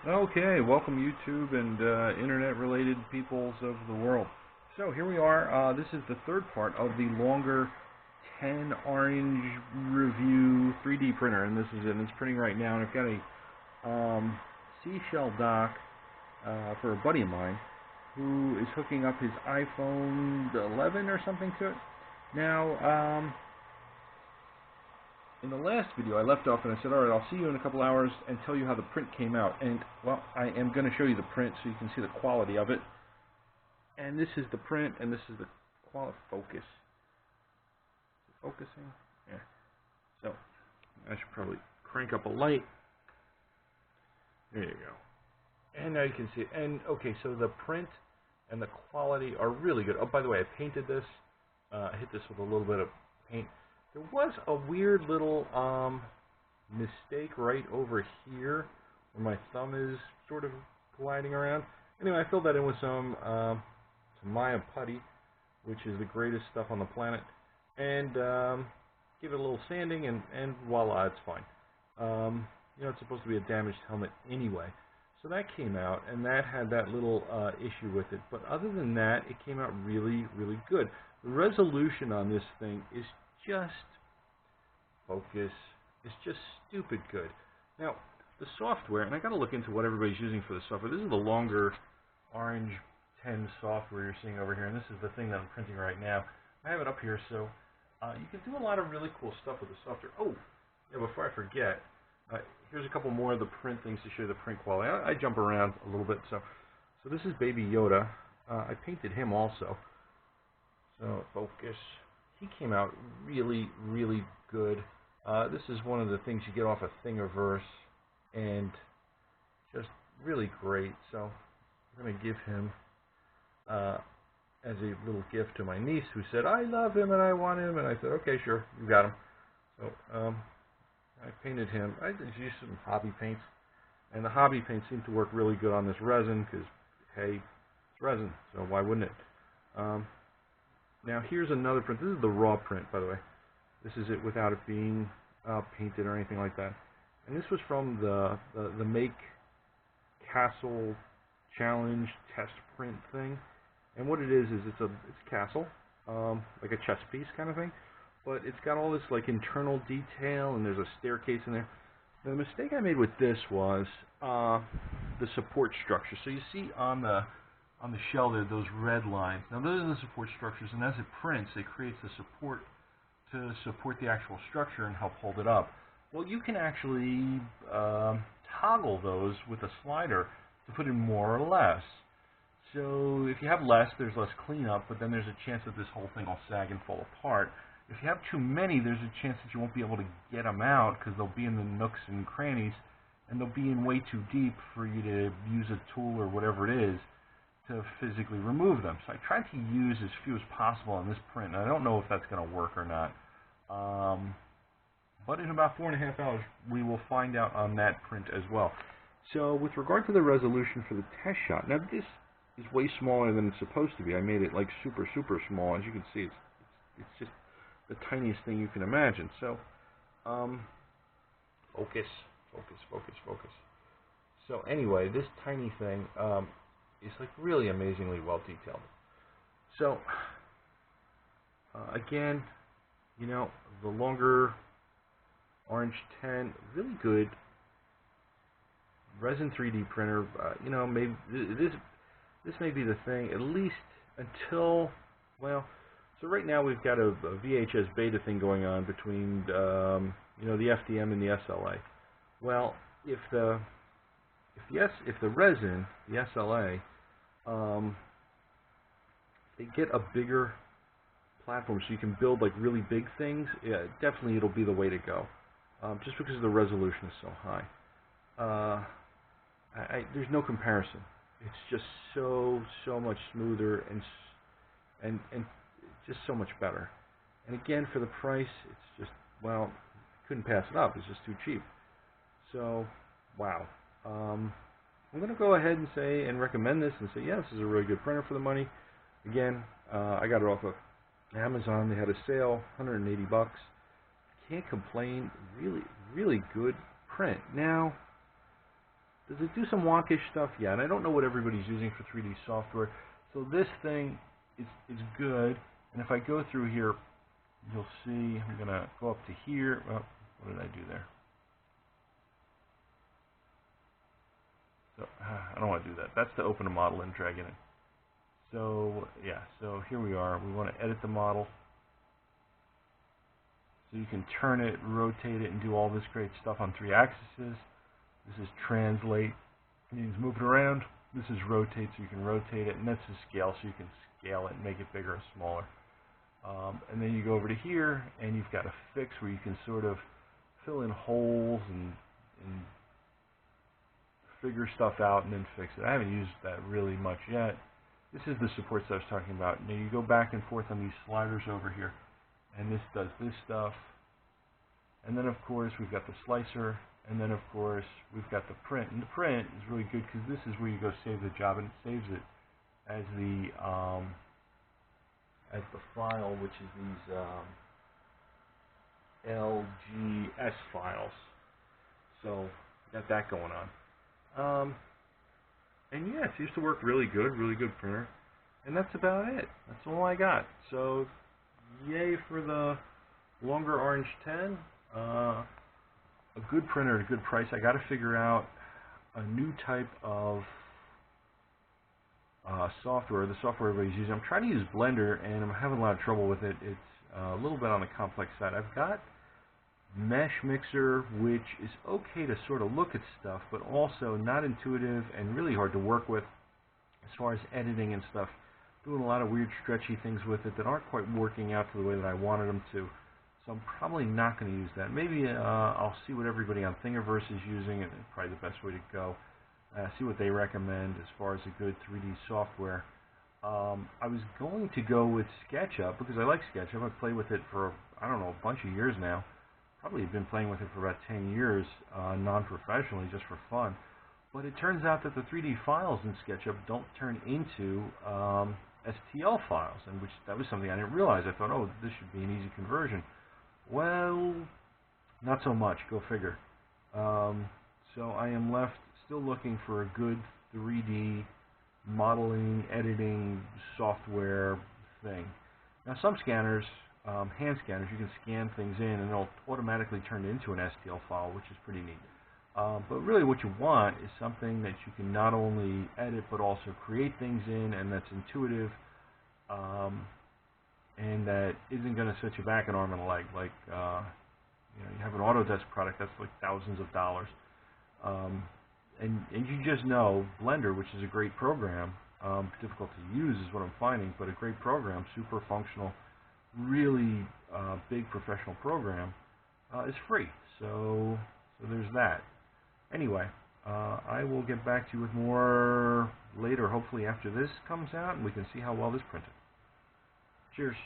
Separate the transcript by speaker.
Speaker 1: Okay, welcome YouTube and internet-related peoples of the world. So here we are. This is the third part of the longer 10 orange review 3D printer, and this is it. And it's printing right now, and I've got a seashell dock for a buddy of mine who is hooking up his iPhone 11 or something to it. Now, in the last video I left off and I said, alright, I'll see you in a couple hours and tell you how the print came out. And, well, I am going to show you the print so you can see the quality of it. And this is the print, and this is the quality. Focus. Focusing? Yeah. So, I should probably crank up a light. There you go. And now you can see it. And, okay, so the print and the quality are really good. Oh, by the way, I painted this. I hit this with a little bit of paint. There was a weird little mistake right over here where my thumb is sort of gliding around. Anyway, I filled that in with some Maya putty, which is the greatest stuff on the planet, and give it a little sanding, and voila, it's fine. You know, it's supposed to be a damaged helmet anyway. So that came out, and that had that little issue with it. But other than that, it came out really, really good. The resolution on this thing is just focus. It's just stupid good. Now, the software, and I got to look into what everybody's using for the software. This is the longer Orange 10 software you're seeing over here, and this is the thing that I'm printing right now. I have it up here, so you can do a lot of really cool stuff with the software. Oh, yeah, before I forget, here's a couple more of the print things to show you the print quality. I jump around a little bit, so this is Baby Yoda. I painted him also. So, focus. He came out really, really good. This is one of the things you get off of Thingiverse, and just really great. So I'm going to give him as a little gift to my niece, who said, I love him and I want him. And I said, okay, sure, you got him. So I painted him. I just used some hobby paints, and the hobby paints seem to work really good on this resin because, hey, it's resin, so why wouldn't it? Now here's another print. This is the raw print, by the way. This is it without it being painted or anything like that. And this was from the Make Castle Challenge test print thing. And what it is it's castle, like a chess piece kind of thing. But it's got all this like internal detail, and there's a staircase in there. Now, the mistake I made with this was the support structure. So you see on the shell there, those red lines. Now those are the support structures, and as it prints, it creates the support to support the actual structure and help hold it up. Well, you can actually toggle those with a slider to put in more or less. So if you have less, there's less cleanup, but then there's a chance that this whole thing will sag and fall apart. If you have too many, there's a chance that you won't be able to get them out because they'll be in the nooks and crannies, and they'll be in way too deep for you to use a tool or whatever it is to physically remove them. So I tried to use as few as possible on this print, and I don't know if that's going to work or not. But in about 4.5 hours, we will find out on that print as well. So with regard to the resolution for the test shot, now this is way smaller than it's supposed to be. I made it like super, super small. As you can see, it's just the tiniest thing you can imagine. So, focus, focus, focus, focus. So anyway, this tiny thing is like really amazingly well detailed. So again, you know, the longer Orange 10, really good resin 3D printer. You know, maybe this may be the thing, at least until, well, so right now we've got a VHS beta thing going on between you know, the FDM and the SLA. Well, if the resin, the SLA, they get a bigger platform so you can build like really big things, yeah, definitely it'll be the way to go. Just because the resolution is so high. There's no comparison. It's just so much smoother and just so much better. And again, for the price, it's just, well, couldn't pass it up. It's just too cheap. So, wow. I'm going to go ahead and say and recommend this and say, yeah, this is a really good printer for the money. Again, I got it off of Amazon. They had a sale, 180 bucks. Can't complain. Really, really good print. Now, Does it do some wonkish stuff? Yeah, and I don't know what everybody's using for 3D software. So this thing is good. And if I go through here, you'll see I'm going to go up to here. Oh, what did I do there? So I don't want to do that. That's to open a model and drag it in. So yeah, so here we are. We want to edit the model. So you can turn it, rotate it, and do all this great stuff on 3 axes. This is translate. It means move it around. This is rotate, so you can rotate it. And this is scale, so you can scale it and make it bigger or smaller. And then you go over to here, and you've got a fix where you can sort of fill in holes and figure stuff out and then fix it. I haven't used that really much yet. This is the supports I was talking about. Now you go back and forth on these sliders over here, and this does this stuff. And then of course we've got the slicer, and then of course we've got the print. And the print is really good because this is where you go save the job, and it saves it as the file, which is these LGS files. So got that going on. And yeah, it seems to work really good printer. And that's about it. That's all I got. So yay for the longer Orange 10. A good printer at a good price. I got to figure out a new type of software, the software everybody's using. I'm trying to use Blender, and I'm having a lot of trouble with it. It's a little bit on the complex side. I've got Mesh Mixer, which is okay to sort of look at stuff, but also not intuitive and really hard to work with as far as editing and stuff. Doing a lot of weird stretchy things with it that aren't quite working out to the way that I wanted them to. So I'm probably not going to use that. Maybe I'll see what everybody on Thingiverse is using, and it's probably the best way to go. See what they recommend as far as a good 3D software. I was going to go with SketchUp because I like SketchUp. I've played with it for, I don't know, a bunch of years now. Probably been playing with it for about 10 years, non-professionally, just for fun. But it turns out that the 3D files in SketchUp don't turn into STL files, and that was something I didn't realize. I thought, oh, this should be an easy conversion. Well, not so much. Go figure. So I am left still looking for a good 3D modeling, editing software thing. Now, some scanners, hand scanners, you can scan things in and it'll automatically turn it into an STL file, which is pretty neat. But really what you want is something that you can not only edit but also create things in, and that's intuitive, and that isn't going to set you back an arm and a leg. Like, you have an Autodesk product that's like thousands of dollars. And you just know Blender, which is a great program, difficult to use is what I'm finding, but a great program, super functional, really big professional program, is free. So there's that. Anyway, I will get back to you with more later, hopefully after this comes out, and we can see how well this printed. Cheers.